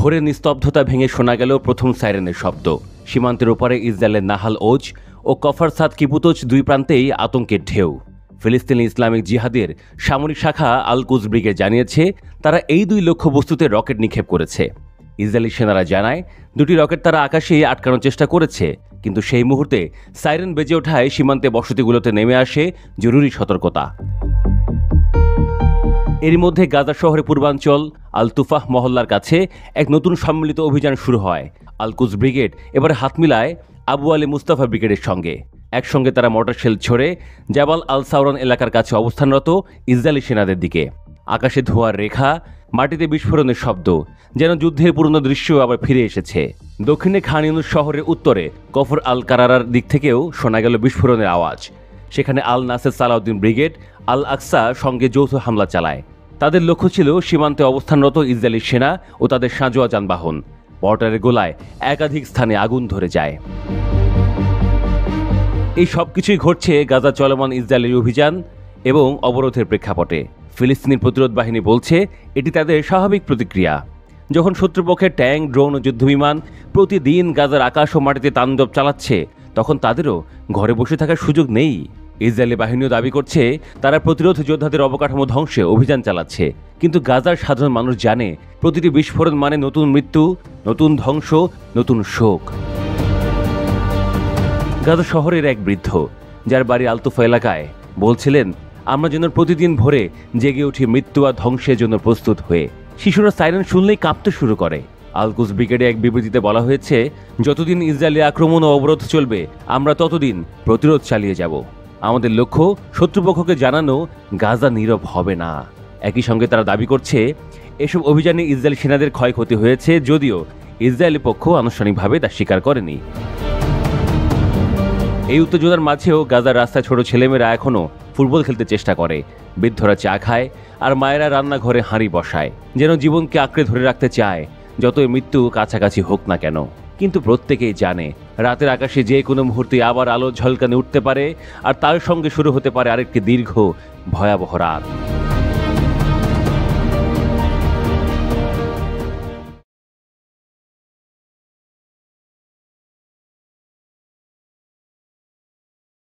ভোরে নিস্তব্ধতা ভেঙে শোনা গেল প্রথম সাইরেনের শব্দ। সীমান্তের ওপারে ইসরায়েলের নাহাল ওজ ও কফর সাদ কিবুতজ দুই প্রান্তেই আতঙ্কের ঢেউ। ফিলিস্তিনি ইসলামিক জিহাদের সামরিক শাখা আল কুস ব্রিগেড জানিয়েছে তারা এই দুই লক্ষ্যবস্তুতে রকেট নিক্ষেপ করেছে। ইসরায়েলি সেনারা জানায় দুটি রকেট তারা আকাশেই আটকানোর চেষ্টা করেছে, কিন্তু সেই মুহূর্তে সাইরেন বেজে ওঠায় সীমান্তে বসতিগুলোতে নেমে আসে জরুরি সতর্কতা। এরই মধ্যে গাজা শহরের পূর্বাঞ্চল আল তুফাহ মহল্লার কাছে এক নতুন সম্মিলিত অভিযান শুরু হয়। আল কুস ব্রিগেড এবার হাত মিলায় আবু আলী মুস্তাফা ব্রিগেডের সঙ্গে। একসঙ্গে তারা মোটর শেল ছড়ে জাবাল আল সাওরান এলাকার কাছে অবস্থানরত ইসরায়েলি সেনাদের দিকে। আকাশে ধোঁয়ার রেখা, মাটিতে বিস্ফোরণের শব্দ, যেন যুদ্ধের পুরনো দৃশ্য আবার ফিরে এসেছে। দক্ষিণে খান ইউনুস শহরের উত্তরে কফর আল কারারার দিক থেকেও শোনা গেল বিস্ফোরণের আওয়াজ। সেখানে আল নাসের সালাউদ্দিন ব্রিগেড আল আকসা সঙ্গে যৌথ হামলা চালায়। তাদের লক্ষ্য ছিল সীমান্তে অবস্থানরত ইসরায়েলি সেনা ও তাদের সাঁজোয়া যানবাহন। মর্টারের গোলায় একাধিক স্থানে আগুন ধরে যায়। এই সবকিছুই ঘটছে গাজা চলমান ইসরায়েলি অভিযান এবং অবরোধের প্রেক্ষাপটে। ফিলিস্তিনি প্রতিরোধ বাহিনী বলছে এটি তাদের স্বাভাবিক প্রতিক্রিয়া। যখন শত্রুপক্ষের ট্যাঙ্ক, ড্রোন ও যুদ্ধবিমান প্রতিদিন গাজার আকাশ ও মাটিতে তাণ্ডব চালাচ্ছে, তখন তাদেরও ঘরে বসে থাকার সুযোগ নেই। ইসরায়েলি বাহিনীও দাবি করছে তারা প্রতিরোধ যোদ্ধাদের অবকাঠামো ধ্বংসে অভিযান চালাচ্ছে, কিন্তু গাজার সাধারণ মানুষ জানে প্রতিটি বিস্ফোরণ মানে নতুন মৃত্যু, নতুন ধ্বংস, নতুন শোক। গাজা শহরের এক বৃদ্ধ, যার বাড়ি আলতুফা এলাকায়, বলছিলেন, আমরা যেন প্রতিদিন ভোরে জেগে উঠি মৃত্যু আর ধ্বংসের জন্য প্রস্তুত হয়ে। শিশুরা সাইরেন শুনলেই কাঁপতে শুরু করে। আল কুস ব্রিগেডে এক বিবৃতিতে বলা হয়েছে, যতদিন ইসরায়েলি আক্রমণ ও অবরোধ চলবে আমরা ততদিন প্রতিরোধ চালিয়ে যাব। আমাদের লক্ষ্য শত্রুপক্ষকে জানানো গাজা নীরব হবে না। একই সঙ্গে তারা দাবি করছে এসব অভিযানে ইসরায়েলি সেনাদের ক্ষয়ক্ষতি হয়েছে, যদিও ইসরায়েলি পক্ষ আনুষ্ঠানিকভাবে তা স্বীকার করেনি। এই উত্তেজনার মাঝেও গাজার রাস্তায় ছোট ছেলেমেয়েরা এখনও ফুটবল খেলতে চেষ্টা করে, বৃদ্ধরা চা খায় আর মায়েরা রান্নাঘরে হাঁড়ি বসায়, যেন জীবনকে আঁকড়ে ধরে রাখতে চায় যতই মৃত্যু কাছাকাছি হোক না কেন। কিন্তু প্রত্যেকেই জানে রাতের আকাশে যে কোনো মুহূর্তে আবার আলো ঝলকানে উঠতে পারে, আর তার সঙ্গে শুরু হতে পারে আরেকটি দীর্ঘ ভয়াবহ রাত।